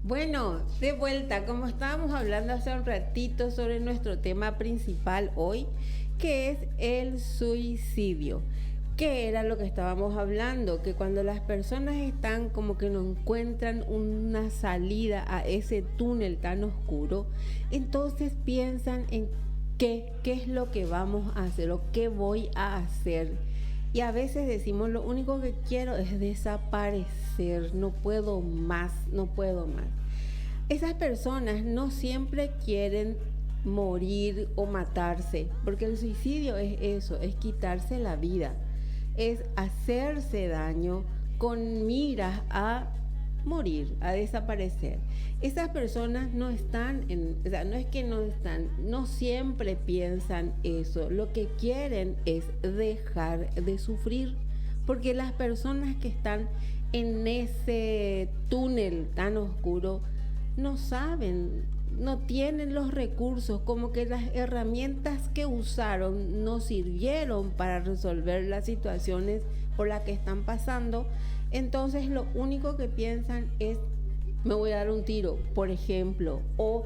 Bueno, de vuelta, como estábamos hablando hace un ratito sobre nuestro tema principal hoy, que es el suicidio. ¿Qué era lo que estábamos hablando? Que cuando las personas están como que no encuentran una salida a ese túnel tan oscuro, entonces piensan en qué es lo que vamos a hacer o qué voy a hacer. Y a veces decimos, lo único que quiero es desaparecer, no puedo más, no puedo más. Esas personas no siempre quieren morir o matarse, porque el suicidio es eso, es quitarse la vida, es hacerse daño con miras a morir, a desaparecer. Esas personas no están o sea, no es que no están, no siempre piensan eso. Lo que quieren es dejar de sufrir, porque las personas que están en ese túnel tan oscuro no saben, no tienen los recursos, como que las herramientas que usaron no sirvieron para resolver las situaciones por las que están pasando. Entonces lo único que piensan es, me voy a dar un tiro, por ejemplo, o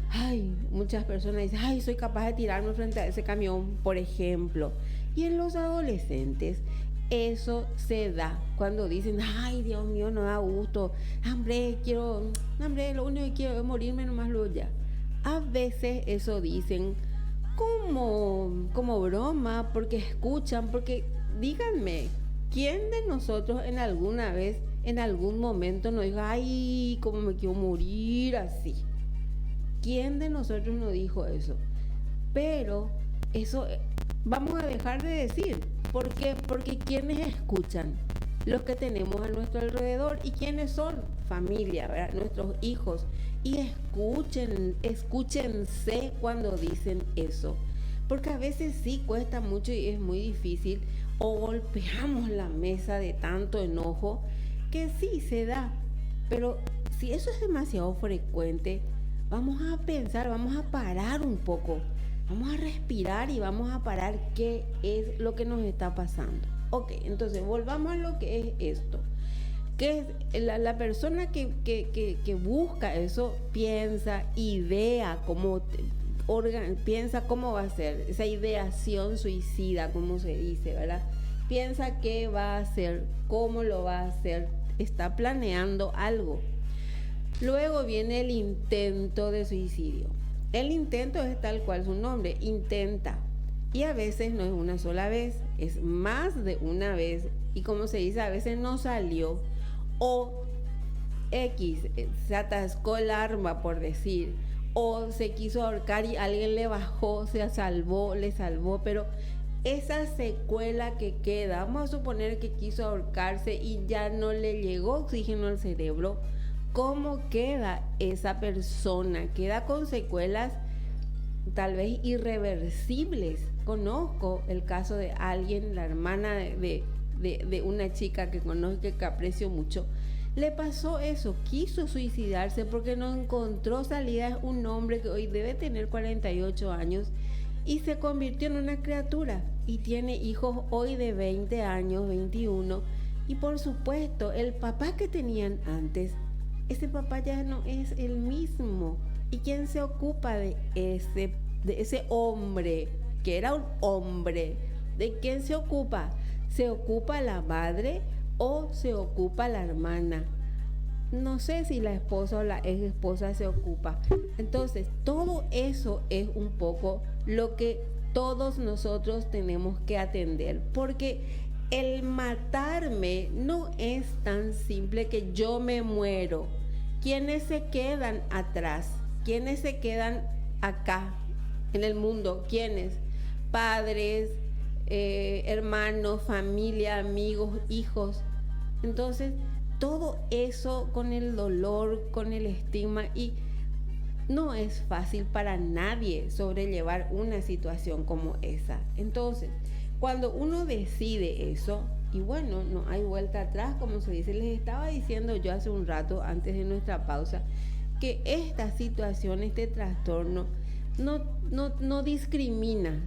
ay, muchas personas dicen, ay, soy capaz de tirarme frente a ese camión, por ejemplo. Y en los adolescentes eso se da cuando dicen, ay, Dios mío, no da gusto, hambre, quiero, hambre, lo único que quiero es morirme nomás luego ya. A veces eso dicen como broma, porque escuchan, porque díganme, ¿quién de nosotros en alguna vez, en algún momento nos dijo, ay, cómo me quiero morir así? ¿Quién de nosotros no dijo eso? Pero eso vamos a dejar de decir. ¿Por qué? Porque quienes escuchan, los que tenemos a nuestro alrededor, y quienes son familia, ¿verdad? Nuestros hijos. Y escúchense cuando dicen eso. Porque a veces sí cuesta mucho y es muy difícil, o golpeamos la mesa de tanto enojo, que sí se da. Pero si eso es demasiado frecuente, vamos a pensar, vamos a parar un poco. Vamos a respirar y vamos a parar qué es lo que nos está pasando. Ok, entonces volvamos a lo que es esto. Que es la persona que busca eso, piensa, idea, piensa cómo va a ser. Esa ideación suicida, como se dice, ¿verdad? Piensa qué va a hacer, cómo lo va a hacer, está planeando algo. Luego viene el intento de suicidio. El intento es tal cual su nombre, intenta. Y a veces no es una sola vez, es más de una vez. Y como se dice, a veces no salió. O X, se atascó el arma, por decir. O se quiso ahorcar y alguien le bajó, le salvó. Pero esa secuela que queda, vamos a suponer que quiso ahorcarse y ya no le llegó oxígeno al cerebro. ¿Cómo queda esa persona? Queda con secuelas tal vez irreversibles. Conozco el caso de alguien, la hermana de una chica que conozco, que aprecio mucho. Le pasó eso, quiso suicidarse porque no encontró salida. Es un hombre que hoy debe tener 48 años y se convirtió en una criatura y tiene hijos hoy de 20 años, 21. Y por supuesto, el papá que tenían antes, ese papá ya no es el mismo. ¿Y quién se ocupa de ese hombre, que era un hombre? ¿De quién se ocupa? ¿Se ocupa la madre o se ocupa la hermana? No sé si la esposa o la ex esposa se ocupa. Entonces, todo eso es un poco lo que todos nosotros tenemos que atender, porque el matarme no es tan simple que yo me muero. ¿Quiénes se quedan atrás? ¿Quiénes se quedan acá en el mundo? ¿Quiénes? Padres, hermanos, familia, amigos, hijos. Entonces, todo eso con el dolor, con el estigma, y no es fácil para nadie sobrellevar una situación como esa. Entonces, cuando uno decide eso, y bueno, no hay vuelta atrás, como se dice, les estaba diciendo yo hace un rato, antes de nuestra pausa, que esta situación, este trastorno, no discrimina.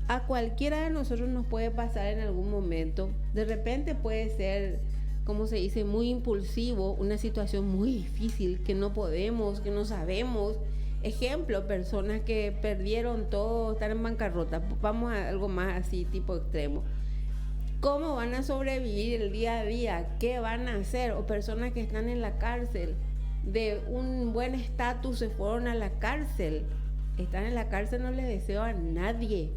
A cualquiera de nosotros nos puede pasar en algún momento. De repente puede ser como se dice, muy impulsivo, una situación muy difícil que no podemos, que no sabemos. Ejemplo, personas que perdieron todo, están en bancarrota. Vamos a algo más así, tipo extremo. ¿Cómo van a sobrevivir el día a día? ¿Qué van a hacer? O personas que están en la cárcel, de un buen estatus se fueron a la cárcel. Están en la cárcel, no les deseo a nadie,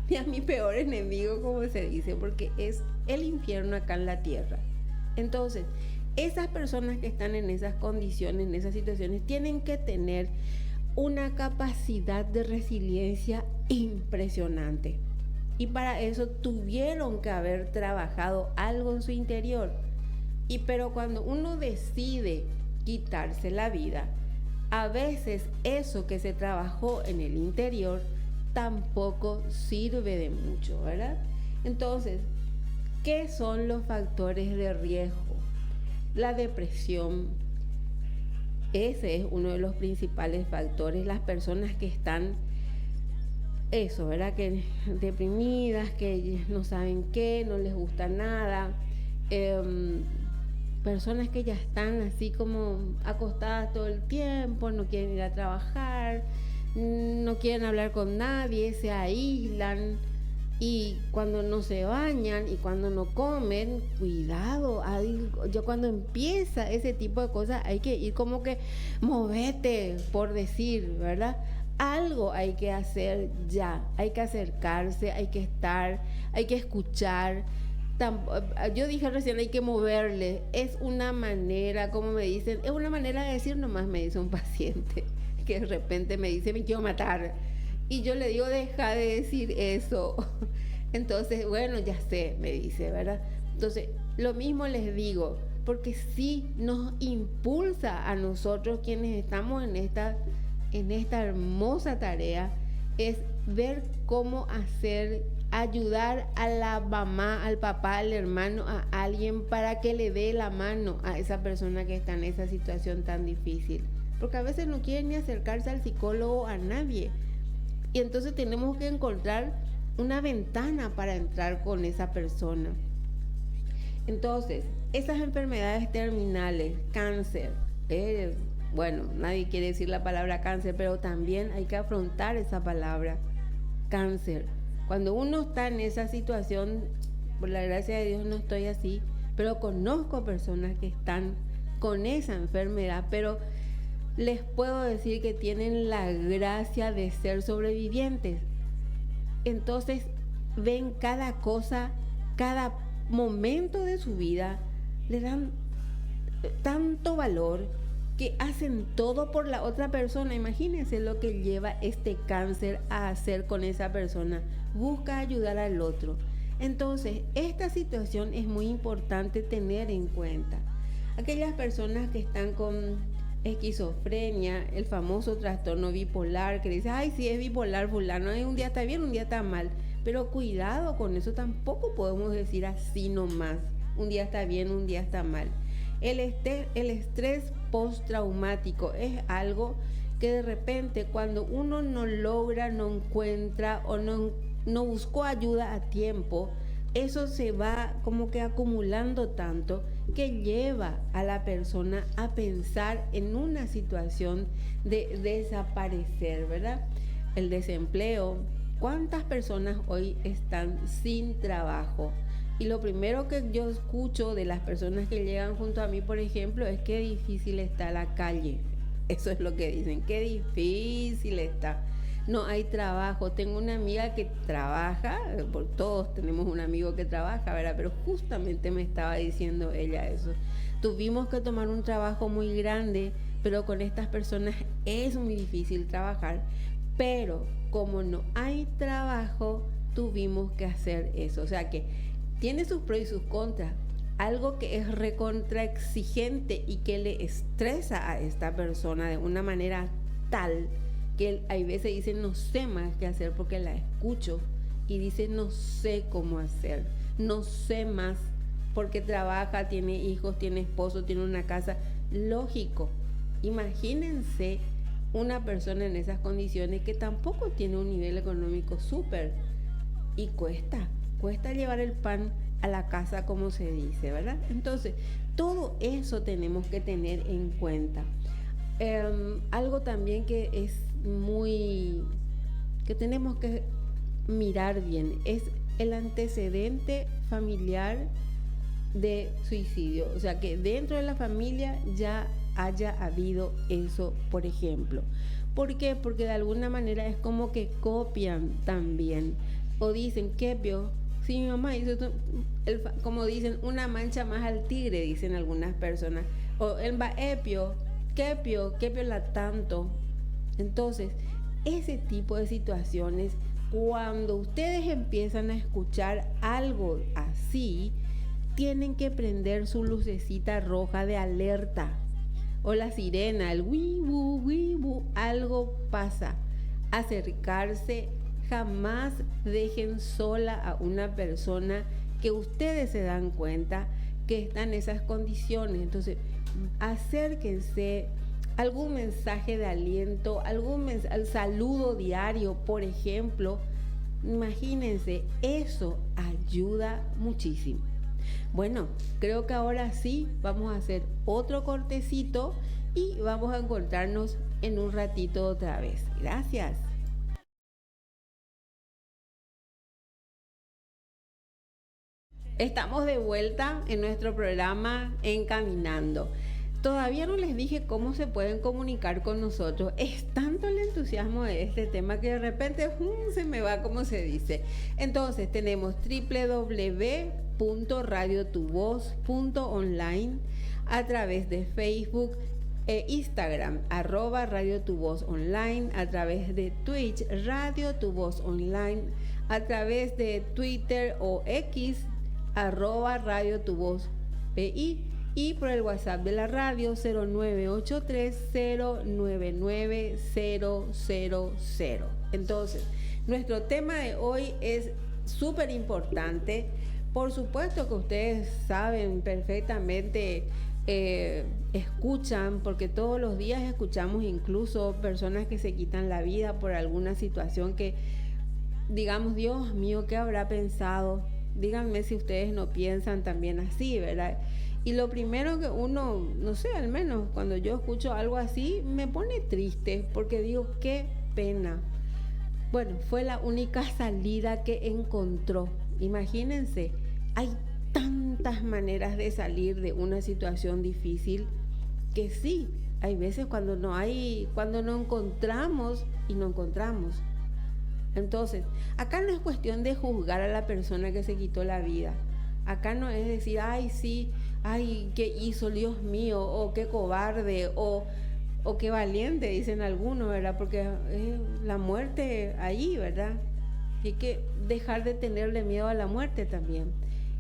ni a mi peor enemigo, como se dice, porque es el infierno acá en la tierra. Entonces, esas personas que están en esas condiciones, en esas situaciones, tienen que tener una capacidad de resiliencia impresionante. Y para eso tuvieron que haber trabajado algo en su interior. Pero cuando uno decide quitarse la vida, a veces eso que se trabajó en el interior tampoco sirve de mucho, ¿verdad? Entonces, ¿qué son los factores de riesgo? La depresión, ese es uno de los principales factores. Las personas que están eso, ¿verdad? Que deprimidas, que no saben qué, no les gusta nada. Personas que ya están así como acostadas todo el tiempo, no quieren ir a trabajar, no quieren hablar con nadie, se aíslan, y cuando no se bañan y cuando no comen, cuidado, yo cuando empieza ese tipo de cosas hay que ir como que movete, por decir, ¿verdad? Algo hay que hacer ya, hay que acercarse, hay que estar, hay que escuchar. Yo dije recién hay que moverle, es una manera, como me dicen, es una manera de decir nomás, me dice un paciente, que de repente me dice me quiero matar, y yo le digo deja de decir eso. Entonces, bueno, ya sé, me dice, ¿verdad? Entonces, lo mismo les digo, porque sí nos impulsa a nosotros quienes estamos en esta hermosa tarea, es ver cómo ayudar a la mamá, al papá, al hermano, a alguien para que le dé la mano a esa persona que está en esa situación tan difícil. Porque a veces no quieren ni acercarse al psicólogo, a nadie. Y entonces tenemos que encontrar una ventana para entrar con esa persona. Entonces, esas enfermedades terminales, cáncer, bueno, nadie quiere decir la palabra cáncer, pero también hay que afrontar esa palabra, cáncer. Cuando uno está en esa situación, por la gracia de Dios no estoy así, pero conozco personas que están con esa enfermedad, pero les puedo decir que tienen la gracia de ser sobrevivientes. Entonces ven cada cosa, cada momento de su vida, le dan tanto valor que hacen todo por la otra persona. Imagínense lo que lleva este cáncer a hacer con esa persona. Busca ayudar al otro. Entonces, esta situación es muy importante tener en cuenta. Aquellas personas que están con esquizofrenia, el famoso trastorno bipolar, que dice, ay, sí es bipolar fulano, un día está bien, un día está mal. Pero cuidado con eso, tampoco podemos decir así nomás. Un día está bien, un día está mal. El estrés postraumático es algo que de repente cuando uno no logra, no encuentra o no buscó ayuda a tiempo, eso se va como que acumulando tanto que lleva a la persona a pensar en una situación de desaparecer, ¿verdad? El desempleo. ¿Cuántas personas hoy están sin trabajo? Y lo primero que yo escucho de las personas que llegan junto a mí, por ejemplo, es qué difícil está la calle. Eso es lo que dicen, qué difícil está. No hay trabajo. Tengo una amiga que trabaja, todos tenemos un amigo que trabaja, ¿verdad? Pero justamente me estaba diciendo ella eso. Tuvimos que tomar un trabajo muy grande, pero con estas personas es muy difícil trabajar. Pero como no hay trabajo, tuvimos que hacer eso. O sea que tiene sus pros y sus contras. Algo que es recontra exigente y que le estresa a esta persona de una manera tal que hay veces dice no sé más qué hacer porque la escucho y dice no sé cómo hacer, no sé más porque trabaja, tiene hijos, tiene esposo, tiene una casa. Lógico, imagínense una persona en esas condiciones que tampoco tiene un nivel económico súper y cuesta llevar el pan a la casa, como se dice, ¿verdad? Entonces, todo eso tenemos que tener en cuenta. Algo también que es muy, que tenemos que mirar bien, es el antecedente familiar de suicidio. O sea, que dentro de la familia ya haya habido eso, por ejemplo. ¿Por qué? Porque de alguna manera es como que copian también. O dicen, ¿qué vio? Si mi mamá hizo esto, como dicen, una mancha más al tigre, dicen algunas personas. O el va epio, qué pio la tanto. Entonces, ese tipo de situaciones, cuando ustedes empiezan a escuchar algo así, tienen que prender su lucecita roja de alerta o la sirena, el wibu, algo pasa. Acercarse, jamás dejen sola a una persona que ustedes se dan cuenta que está en esas condiciones. Entonces, acérquense, algún mensaje de aliento, al saludo diario, por ejemplo. Imagínense, eso ayuda muchísimo. Bueno, creo que ahora sí vamos a hacer otro cortecito y vamos a encontrarnos en un ratito otra vez. Gracias. Estamos de vuelta en nuestro programa Encaminando. Todavía no les dije cómo se pueden comunicar con nosotros. Es tanto el entusiasmo de este tema que de repente se me va, como se dice. Entonces tenemos www.radiotuvoz.online, a través de Facebook e Instagram, @Radio Tu Voz Online, a través de Twitch, Radio Tu Voz Online, a través de Twitter o X, @Radio Tu Voz PI, y por el WhatsApp de la radio 0983099000. Entonces, nuestro tema de hoy es súper importante. Por supuesto que ustedes saben perfectamente, escuchan, porque todos los días escuchamos incluso personas que se quitan la vida por alguna situación que, digamos, Dios mío, ¿qué habrá pensado? Díganme si ustedes no piensan también así, ¿verdad? Y lo primero que uno, no sé, al menos cuando yo escucho algo así, me pone triste, porque digo, qué pena. Bueno, fue la única salida que encontró. Imagínense, hay tantas maneras de salir de una situación difícil que sí, hay veces cuando no encontramos y no encontramos. Entonces, acá no es cuestión de juzgar a la persona que se quitó la vida. Acá no es decir, ay, sí, ay, ¿qué hizo, Dios mío? O qué cobarde, o qué valiente, dicen algunos, ¿verdad? Porque es la muerte ahí, ¿verdad? Y hay que dejar de tenerle miedo a la muerte también.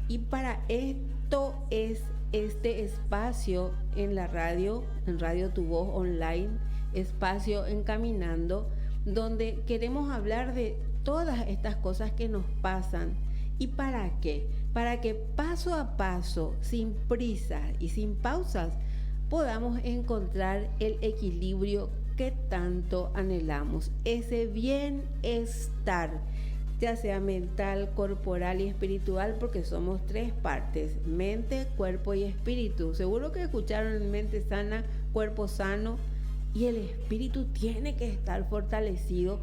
Y para esto es este espacio en la radio, en Radio Tu Voz Online, espacio Encaminando, donde queremos hablar de todas estas cosas que nos pasan. ¿Y para qué? Para que paso a paso, sin prisa y sin pausas, podamos encontrar el equilibrio que tanto anhelamos, ese bienestar, ya sea mental, corporal y espiritual, porque somos tres partes: mente, cuerpo y espíritu. Seguro que escucharon mente sana, cuerpo sano, y el espíritu tiene que estar fortalecido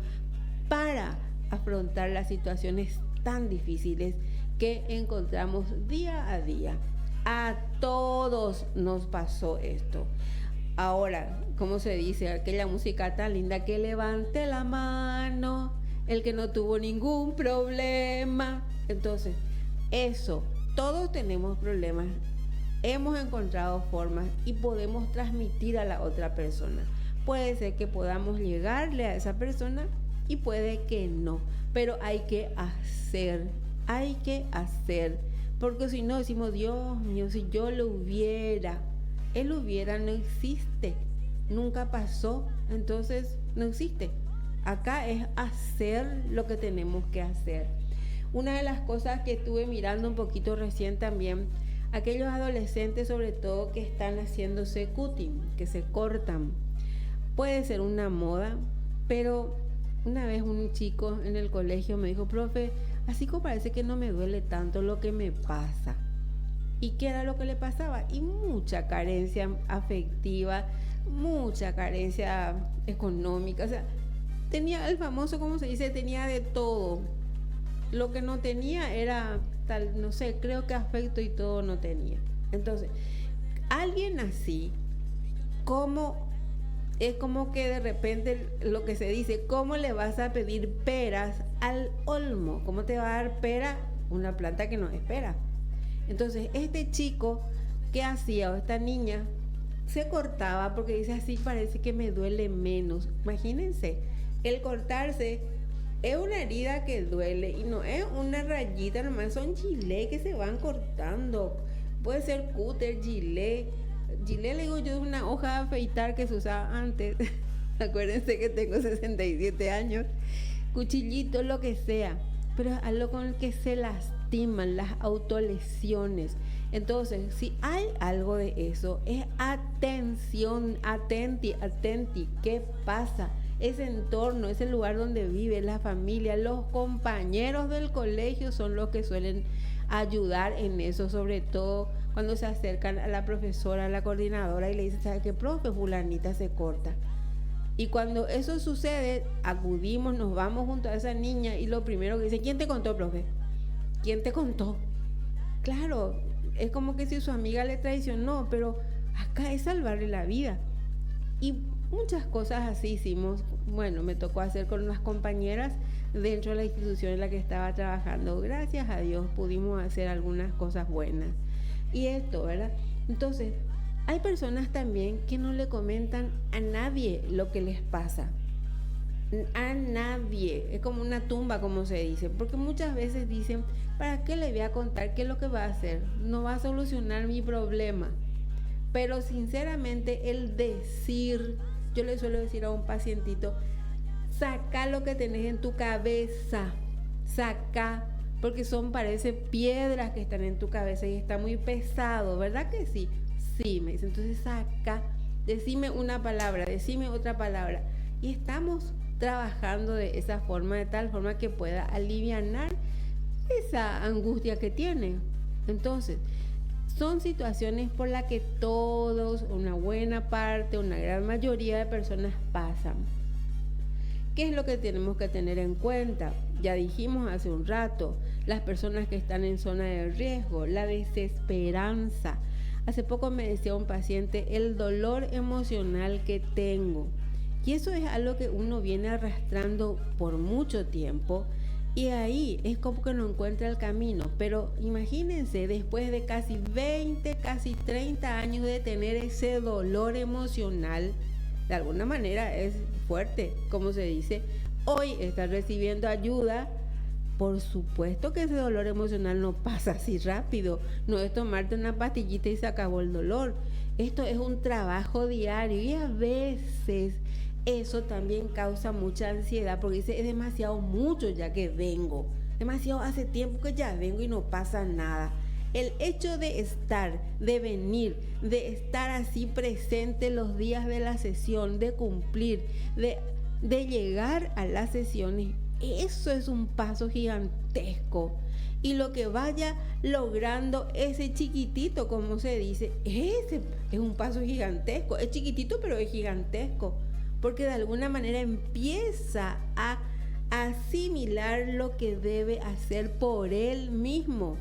para afrontar las situaciones tan difíciles que encontramos día a día. A todos nos pasó esto. Ahora, ¿cómo se dice? Aquella música tan linda, que levante la mano el que no tuvo ningún problema. Entonces, eso, todos tenemos problemas, hemos encontrado formas y podemos transmitir a la otra persona. Puede ser que podamos llegarle a esa persona y puede que no, pero hay que hacer, porque si no decimos, Dios mío, si yo lo hubiera, el hubiera no existe, nunca pasó, entonces no existe. Acá es hacer lo que tenemos que hacer. Una de las cosas que estuve mirando un poquito recién también, aquellos adolescentes sobre todo que están haciéndose cutting, que se cortan, puede ser una moda, pero una vez un chico en el colegio me dijo, profe, así como parece que no me duele tanto lo que me pasa. ¿Y qué era lo que le pasaba? Y mucha carencia afectiva, mucha carencia económica, o sea, tenía el famoso, ¿cómo se dice? Tenía de todo. Lo que no tenía era tal, no sé, creo que afecto y todo no tenía. Entonces, alguien así, ¿cómo es como que de repente lo que se dice, ¿cómo le vas a pedir peras al olmo? ¿Cómo te va a dar pera una planta que no espera? Entonces, este chico, ¿qué hacía? O esta niña se cortaba porque dice, así parece que me duele menos. Imagínense, el cortarse es una herida que duele y no es una rayita nomás, son gilet que se van cortando. Puede ser cúter, gilet. Gilet, le digo yo, es una hoja de afeitar que se usaba antes. Acuérdense que tengo 67 años. Cuchillito, lo que sea. Pero es algo con el que se lastiman, las autolesiones. Entonces, si hay algo de eso, es atención, atenti. ¿Qué pasa? Ese entorno, ese lugar donde vive la familia, los compañeros del colegio son los que suelen ayudar en eso, sobre todo cuando se acercan a la profesora, a la coordinadora y le dicen, ¿sabe qué, profe? Fulanita se corta. Y cuando eso sucede, acudimos, nos vamos junto a esa niña y lo primero que dice, ¿quién te contó, profe? ¿Quién te contó? Claro, es como que si su amiga le traicionó, pero acá es salvarle la vida. Y muchas cosas así hicimos, bueno, me tocó hacer con unas compañeras dentro de la institución en la que estaba trabajando. Gracias a Dios pudimos hacer algunas cosas buenas. Y esto, ¿verdad? Entonces, hay personas también que no le comentan a nadie lo que les pasa. A nadie. Es como una tumba, como se dice. Porque muchas veces dicen, ¿para qué le voy a contar qué es lo que va a hacer? No va a solucionar mi problema. Pero sinceramente el decir, yo le suelo decir a un pacientito, saca lo que tenés en tu cabeza. Saca. Porque parece piedras que están en tu cabeza y está muy pesado, ¿verdad que sí? Sí, me dice, entonces saca, decime una palabra, decime otra palabra. Y estamos trabajando de esa forma, de tal forma que pueda alivianar esa angustia que tiene. Entonces, son situaciones por las que todos, una buena parte, una gran mayoría de personas pasan. ¿Qué es lo que tenemos que tener en cuenta? Ya dijimos hace un rato, las personas que están en zona de riesgo, la desesperanza. Hace poco me decía un paciente, el dolor emocional que tengo. Y eso es algo que uno viene arrastrando por mucho tiempo y ahí es como que no encuentra el camino. Pero imagínense, después de casi 20, casi 30 años de tener ese dolor emocional, de alguna manera es fuerte, como se dice, hoy está recibiendo ayuda. Por supuesto que ese dolor emocional no pasa así rápido, no es tomarte una pastillita y se acabó el dolor. Esto es un trabajo diario y a veces eso también causa mucha ansiedad porque dice, es demasiado mucho ya que vengo, demasiado hace tiempo que ya vengo y no pasa nada. El hecho de estar, de venir, de estar así presente los días de la sesión, de cumplir, de llegar a las sesiones, eso es un paso gigantesco. Y lo que vaya logrando ese chiquitito, como se dice, ese es un paso gigantesco. Es chiquitito, pero es gigantesco. Porque de alguna manera empieza a asimilar lo que debe hacer por él mismo.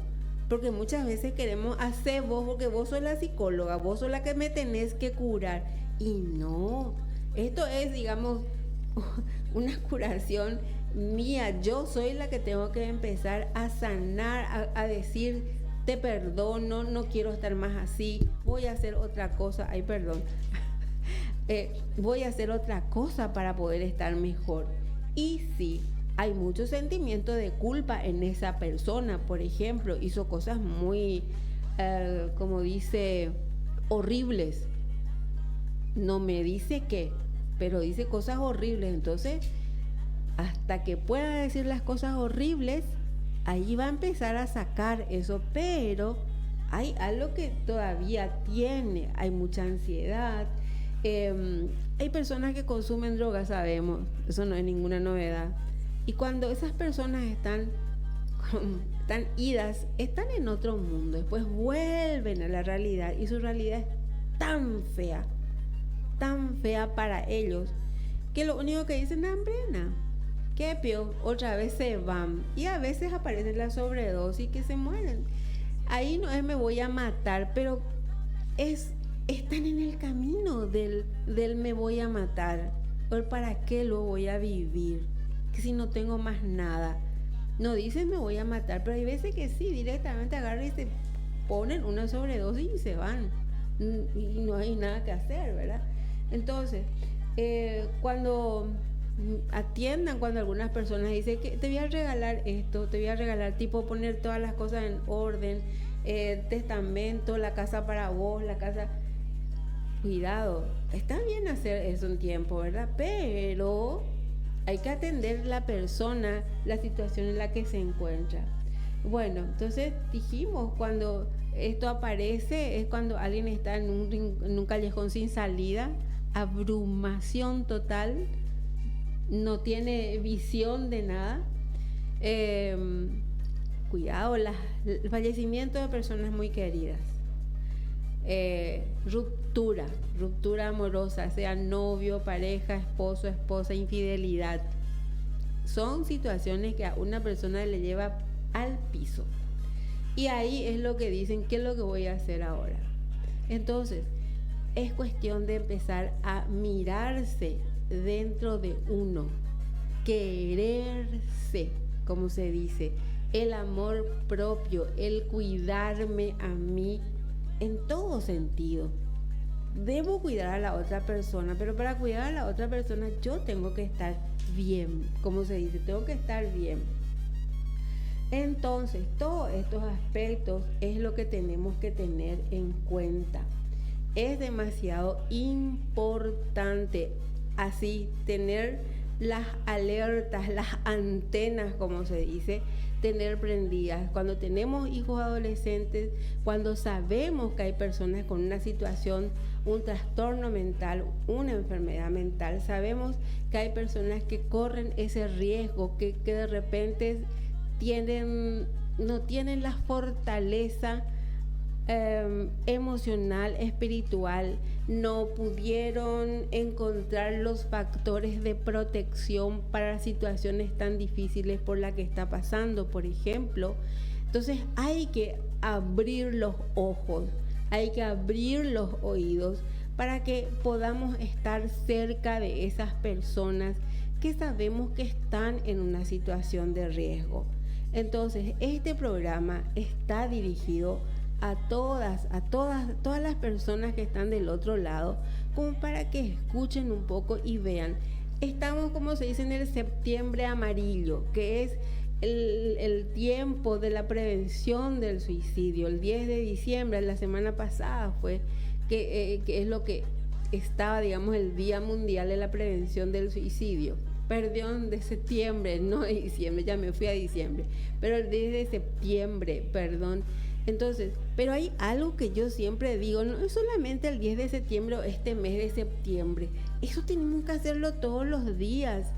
Porque muchas veces queremos hacer vos, porque vos sos la psicóloga, vos sos la que me tenés que curar. Y no, esto es, digamos, una curación mía. Yo soy la que tengo que empezar a sanar, a decir, te perdono, no quiero estar más así, voy a hacer otra cosa, ay, perdón, voy a hacer otra cosa para poder estar mejor. Y sí, hay mucho sentimiento de culpa en esa persona. Por ejemplo, hizo cosas muy, como dice, horribles. No me dice qué, pero dice cosas horribles. Entonces, hasta que pueda decir las cosas horribles, ahí va a empezar a sacar eso. Pero hay algo que todavía tiene. Hay mucha ansiedad. Hay personas que consumen drogas, sabemos. Eso no es ninguna novedad. Y cuando esas personas están están idas, están en otro mundo, después vuelven a la realidad y su realidad es tan fea para ellos, que lo único que dicen es hambrena. ¿Qué pio? Otra vez se van y a veces aparecen la sobredosis que se mueren. Ahí no es me voy a matar, pero están en el camino del me voy a matar. ¿O para qué lo voy a vivir? Que si no tengo más nada. No dicen me voy a matar, pero hay veces que sí, directamente agarran y se ponen una sobredosis y se van. Y no hay nada que hacer, ¿verdad? Entonces, cuando atiendan, cuando algunas personas dicen que te voy a regalar esto, te voy a regalar, tipo poner todas las cosas en orden, testamento, la casa para vos, la casa... Cuidado, está bien hacer eso un tiempo, ¿verdad? Pero hay que atender la persona, la situación en la que se encuentra. Bueno, entonces dijimos, cuando esto aparece es cuando alguien está en un callejón sin salida, abrumación total, no tiene visión de nada. Cuidado, el fallecimiento de personas muy queridas. Ruptura amorosa, sea novio, pareja, esposo, esposa, infidelidad. Son situaciones que a una persona le lleva al piso. Y ahí es lo que dicen, ¿qué es lo que voy a hacer ahora? Entonces, es cuestión de empezar a mirarse dentro de uno, quererse, como se dice, el amor propio, el cuidarme a mí en todo sentido. Debo cuidar a la otra persona, pero para cuidar a la otra persona yo tengo que estar bien, como se dice, tengo que estar bien. Entonces, todos estos aspectos es lo que tenemos que tener en cuenta. Es demasiado importante así tener las alertas, las antenas, como se dice, tener prendidas. Cuando tenemos hijos adolescentes, cuando sabemos que hay personas con una situación, un trastorno mental, una enfermedad mental, sabemos que hay personas que corren ese riesgo, que de repente no tienen la fortaleza emocional, espiritual, no pudieron encontrar los factores de protección para situaciones tan difíciles por las que está pasando, por ejemplo. Entonces hay que abrir los ojos, hay que abrir los oídos para que podamos estar cerca de esas personas que sabemos que están en una situación de riesgo. Entonces, este programa está dirigido a todas las personas que están del otro lado, como para que escuchen un poco y vean. Estamos, como se dice, en el septiembre amarillo, que es el tiempo de la prevención del suicidio. El 10 de diciembre, la semana pasada fue, que es lo que estaba, digamos, el Día Mundial de la Prevención del Suicidio. Perdón, de septiembre, no de diciembre, ya me fui a diciembre, pero el 10 de septiembre, perdón. Entonces, pero hay algo que yo siempre digo, no es solamente el 10 de septiembre o este mes de septiembre, eso tenemos que hacerlo todos los días.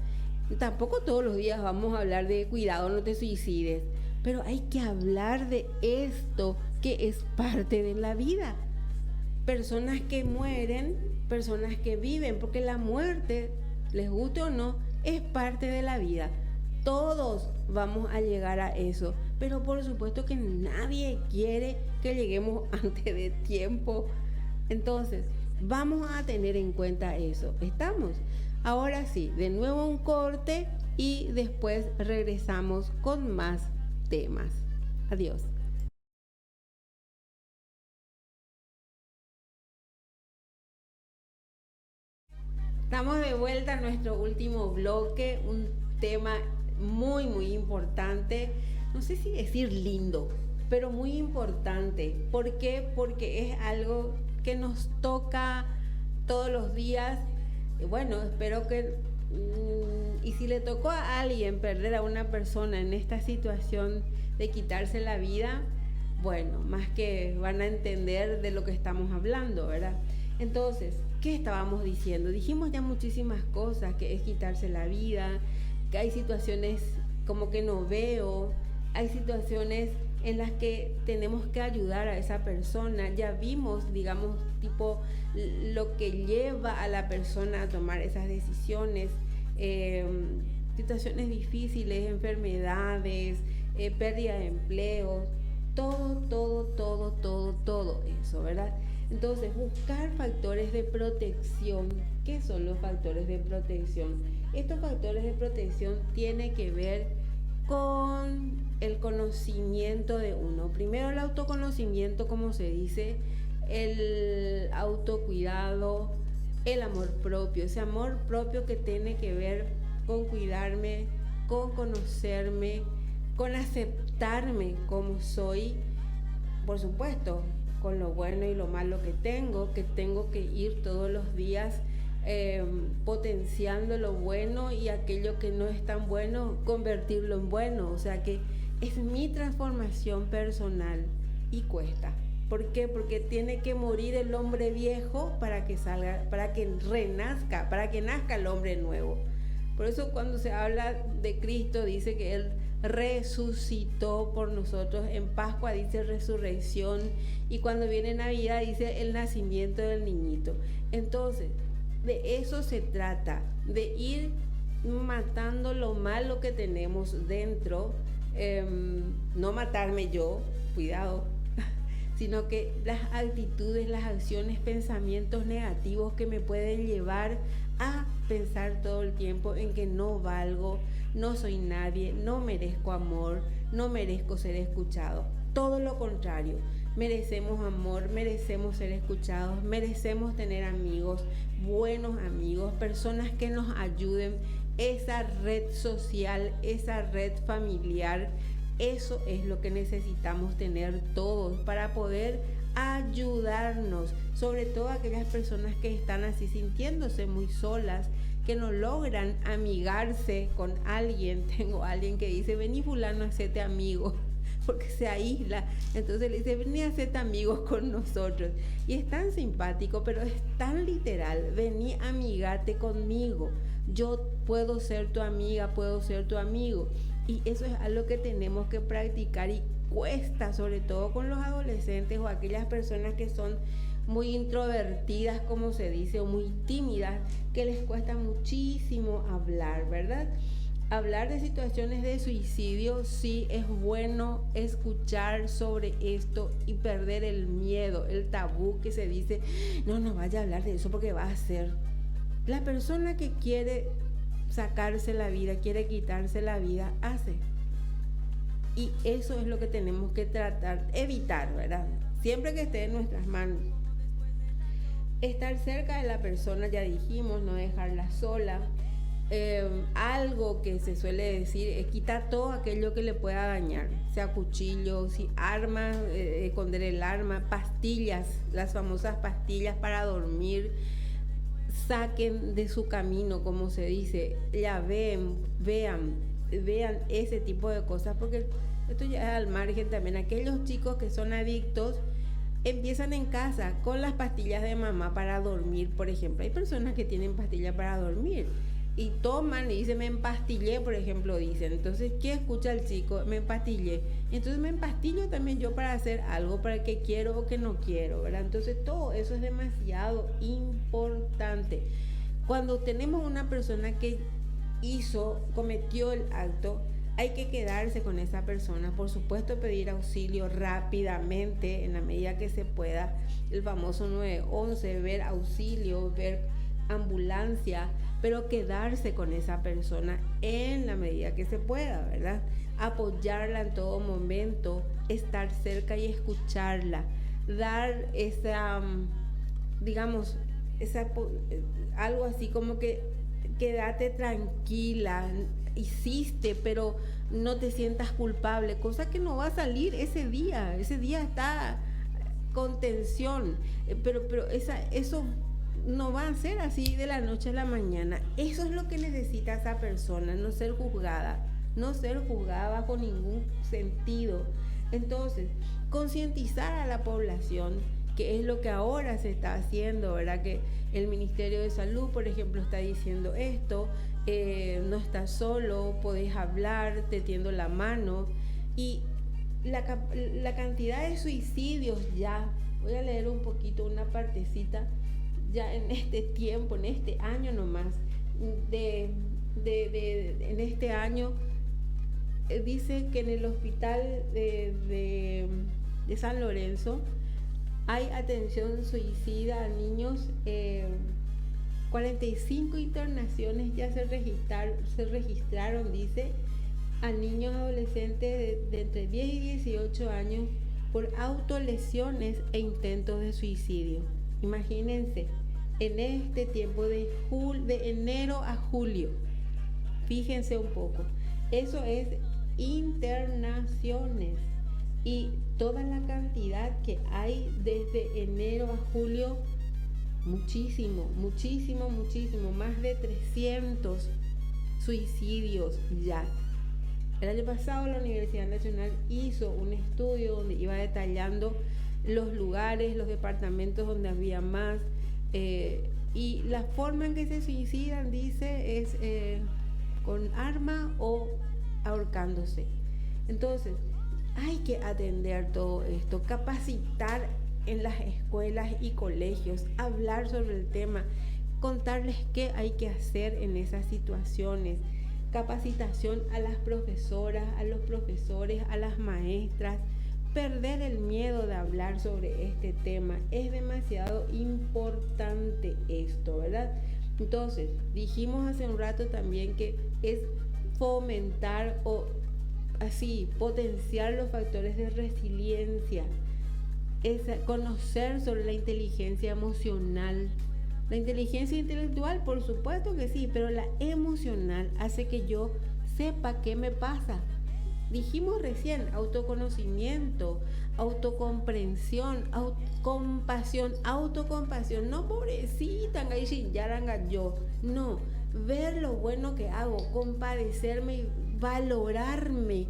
Tampoco todos los días vamos a hablar de cuidado, no te suicides, pero hay que hablar de esto que es parte de la vida. Personas que mueren, personas que viven, porque la muerte, les guste o no, es parte de la vida. Todos vamos a llegar a eso, pero por supuesto que nadie quiere que lleguemos antes de tiempo. Entonces, vamos a tener en cuenta eso. ¿Estamos? Ahora sí, de nuevo un corte y después regresamos con más temas. Adiós. Estamos de vuelta a nuestro último bloque, un tema muy importante, no sé si decir lindo, pero muy importante. ¿Por qué? Porque es algo que nos toca todos los días. Bueno, espero que y si le tocó a alguien perder a una persona en esta situación de quitarse la vida, bueno, más que van a entender de lo que estamos hablando, ¿verdad? Entonces, ¿qué estábamos diciendo? Dijimos ya muchísimas cosas, que es quitarse la vida, que hay situaciones como que no veo, hay situaciones en las que tenemos que ayudar a esa persona. Ya vimos, digamos, tipo lo que lleva a la persona a tomar esas decisiones, situaciones difíciles, enfermedades, pérdida de empleos, todo eso, ¿verdad? Entonces, buscar factores de protección. ¿Qué son los factores de protección? Estos factores de protección tienen que ver con el conocimiento de uno. Primero el autoconocimiento, como se dice, el autocuidado, el amor propio. Ese amor propio que tiene que ver con cuidarme, con conocerme, con aceptarme como soy, por supuesto, con lo bueno y lo malo que tengo que ir todos los días potenciando lo bueno, y aquello que no es tan bueno, convertirlo en bueno. O sea que es mi transformación personal y cuesta. ¿Por qué? Porque tiene que morir el hombre viejo para que salga, para que renazca, para que nazca el hombre nuevo. Por eso cuando se habla de Cristo dice que Él resucitó por nosotros. En Pascua dice resurrección, y cuando viene Navidad dice el nacimiento del niñito. Entonces, de eso se trata, de ir matando lo malo que tenemos dentro, no matarme yo, cuidado, sino que las actitudes, las acciones, pensamientos negativos que me pueden llevar a pensar todo el tiempo en que no valgo, no soy nadie, no merezco amor, no merezco ser escuchado. Todo lo contrario, merecemos amor, merecemos ser escuchados, merecemos tener amigos, buenos amigos, personas que nos ayuden, esa red social, esa red familiar. Eso es lo que necesitamos tener todos para poder ayudarnos, sobre todo aquellas personas que están así sintiéndose muy solas, que no logran amigarse con alguien. Tengo a alguien que dice, vení fulano, hacete amigo, porque se aísla. Entonces le dice, vení, hacete amigos con nosotros. Y es tan simpático, pero es tan literal. Vení, amigate conmigo. Yo puedo ser tu amiga, puedo ser tu amigo. Y eso es algo que tenemos que practicar, y cuesta, sobre todo con los adolescentes o aquellas personas que son muy introvertidas, como se dice, o muy tímidas, que les cuesta muchísimo hablar, ¿verdad? Hablar de situaciones de suicidio, sí es bueno escuchar sobre esto y perder el miedo, el tabú que se dice, no vaya a hablar de eso porque va a ser. La persona que quiere sacarse la vida, quiere quitarse la vida, hace. Y eso es lo que tenemos que tratar, evitar, ¿verdad? Siempre que esté en nuestras manos. Estar cerca de la persona, ya dijimos, no dejarla sola. Algo que se suele decir es quitar todo aquello que le pueda dañar, sea cuchillo, si armas, esconder el arma, pastillas, las famosas pastillas para dormir. Saquen de su camino, como se dice, ya vean ese tipo de cosas, porque esto ya es al margen también. Aquellos chicos que son adictos empiezan en casa con las pastillas de mamá para dormir, por ejemplo. Hay personas que tienen pastillas para dormir y toman y dicen, me empastillé, por ejemplo, dicen. Entonces, ¿qué escucha el chico? Me empastillé. Entonces me empastillo también yo para hacer algo, para que quiero o que no quiero, ¿verdad? Entonces todo eso es demasiado importante. Cuando tenemos una persona que cometió el acto, hay que quedarse con esa persona, por supuesto pedir auxilio rápidamente en la medida que se pueda, el famoso 911, ver auxilio, ver ambulancia, pero quedarse con esa persona en la medida que se pueda, ¿verdad? Apoyarla en todo momento, estar cerca y escucharla, dar esa, digamos, algo así como que quédate tranquila, hiciste, pero no te sientas culpable, cosa que no va a salir ese día está con tensión, pero eso no va a ser así de la noche a la mañana. Eso es lo que necesita esa persona, no ser juzgada bajo ningún sentido. Entonces, concientizar a la población, que es lo que ahora se está haciendo, ¿verdad? Que el Ministerio de Salud, por ejemplo, está diciendo esto, no estás solo, podés hablar, te tiendo la mano. Y la cantidad de suicidios ya, voy a leer un poquito, una partecita, ya en este tiempo, en este año nomás, en este año, dice que en el hospital de San Lorenzo hay atención suicida a niños. 45 internaciones ya se registraron, dice, a niños adolescentes de entre 10 y 18 años por autolesiones e intentos de suicidio. Imagínense, en este tiempo de enero a julio, fíjense un poco, eso es internaciones, y toda la cantidad que hay desde enero a julio, muchísimo, más de 300 suicidios ya. El año pasado la Universidad Nacional hizo un estudio donde iba detallando los lugares, los departamentos donde había más, y la forma en que se suicidan, dice, es con arma o ahorcándose. Entonces, hay que atender todo esto, capacitar en las escuelas y colegios, hablar sobre el tema, contarles qué hay que hacer en esas situaciones, capacitación a las profesoras, a los profesores, a las maestras, perder el miedo de hablar sobre este tema. Es demasiado importante esto, ¿verdad? Entonces, dijimos hace un rato también que es fomentar o así potenciar los factores de resiliencia, es conocer sobre la inteligencia emocional. La inteligencia intelectual, por supuesto que sí, pero la emocional hace que yo sepa qué me pasa. Dijimos recién, autoconocimiento, autocomprensión, compasión, autocompasión. No, pobrecita, yo. No, ver lo bueno que hago, compadecerme y valorarme.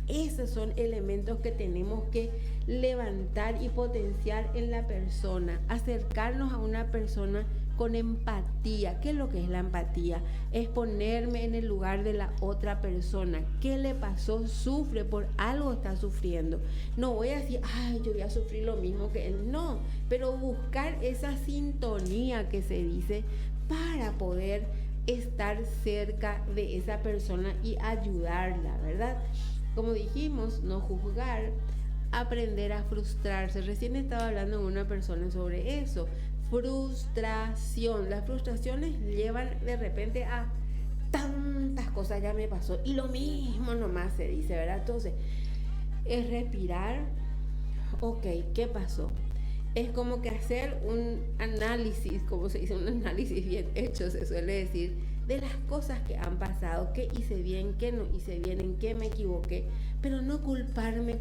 Esos son elementos que tenemos que levantar y potenciar en la persona, acercarnos a una persona con empatía. ¿Qué es lo que es la empatía? Es ponerme en el lugar de la otra persona. ¿Qué le pasó? Sufre, por algo está sufriendo. No voy a decir, ay, yo voy a sufrir lo mismo que él. No, pero buscar esa sintonía que se dice para poder estar cerca de esa persona y ayudarla, ¿verdad? Como dijimos, no juzgar, aprender a frustrarse. Recién estaba hablando con una persona sobre eso. Frustración. Las frustraciones llevan de repente a tantas cosas, ya me pasó. Y lo mismo nomás se dice, ¿verdad? Entonces, es respirar. Ok, ¿qué pasó? Es como que hacer un análisis, como se dice, un análisis bien hecho, se suele decir, de las cosas que han pasado, qué hice bien, qué no hice bien, en qué me equivoqué, pero no culparme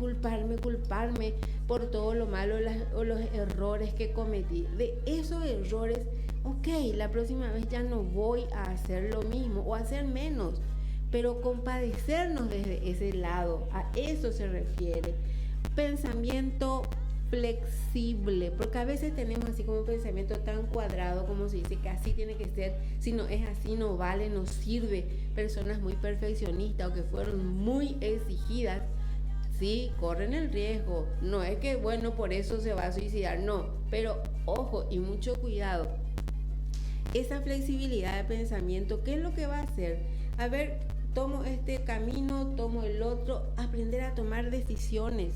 por todo lo malo o los errores que cometí. De esos errores, ok, la próxima vez ya no voy a hacer lo mismo o hacer menos, pero compadecernos desde ese lado, a eso se refiere. Pensamiento flexible, porque a veces tenemos así como un pensamiento tan cuadrado, como se dice, que así tiene que ser, si no es así no vale, no sirve. Personas muy perfeccionistas o que fueron muy exigidas, sí, corren el riesgo. No es que, bueno, por eso se va a suicidar, no, pero ojo y mucho cuidado. Esa flexibilidad de pensamiento, ¿qué es lo que va a hacer? A ver, tomo este camino, tomo el otro, aprender a tomar decisiones.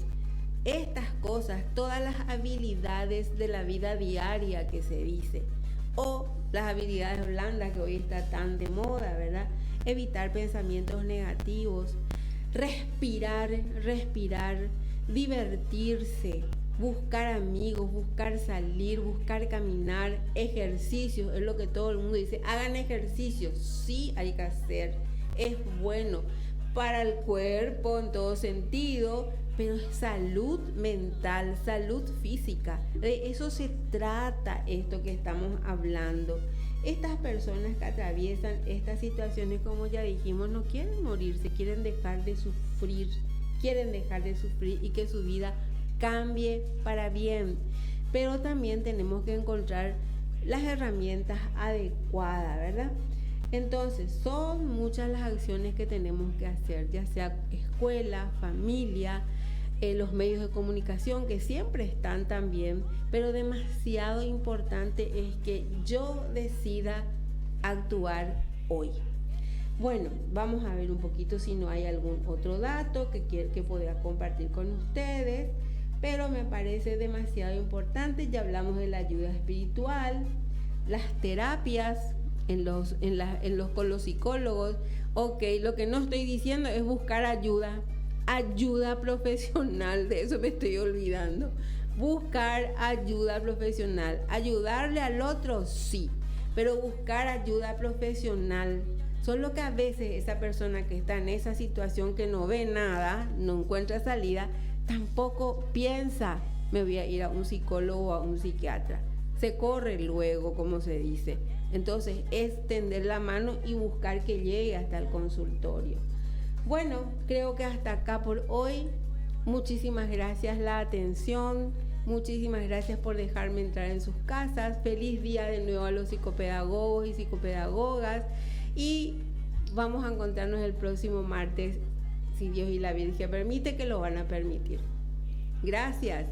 Estas cosas, todas las habilidades de la vida diaria que se dice, o las habilidades blandas que hoy está tan de moda, ¿verdad? Evitar pensamientos negativos, respirar, divertirse, buscar amigos, buscar salir, buscar caminar, ejercicios, es lo que todo el mundo dice, hagan ejercicio, sí hay que hacer, es bueno para el cuerpo en todo sentido, pero es salud mental, salud física. De eso se trata esto que estamos hablando. Estas personas que atraviesan estas situaciones, como ya dijimos, no quieren morirse, quieren dejar de sufrir y que su vida cambie para bien. Pero también tenemos que encontrar las herramientas adecuadas, ¿verdad? Entonces, son muchas las acciones que tenemos que hacer, ya sea escuela, familia, los medios de comunicación que siempre están también, pero demasiado importante es que yo decida actuar hoy. Bueno, vamos a ver un poquito si no hay algún otro dato que pueda compartir con ustedes, pero me parece demasiado importante. Ya hablamos de la ayuda espiritual, las terapias con los psicólogos. Ok, lo que no estoy diciendo es buscar ayuda profesional, de eso me estoy olvidando. Buscar ayuda profesional, ayudarle al otro, sí, pero buscar ayuda profesional. Solo que a veces esa persona que está en esa situación, que no ve nada, no encuentra salida, tampoco piensa, me voy a ir a un psicólogo o a un psiquiatra. Se corre luego, como se dice. Entonces es tender la mano y buscar que llegue hasta el consultorio. Bueno, creo que hasta acá por hoy. Muchísimas gracias la atención. Muchísimas gracias por dejarme entrar en sus casas. Feliz día de nuevo a los psicopedagogos y psicopedagogas. Y vamos a encontrarnos el próximo martes, si Dios y la Virgen permite, que lo van a permitir. Gracias.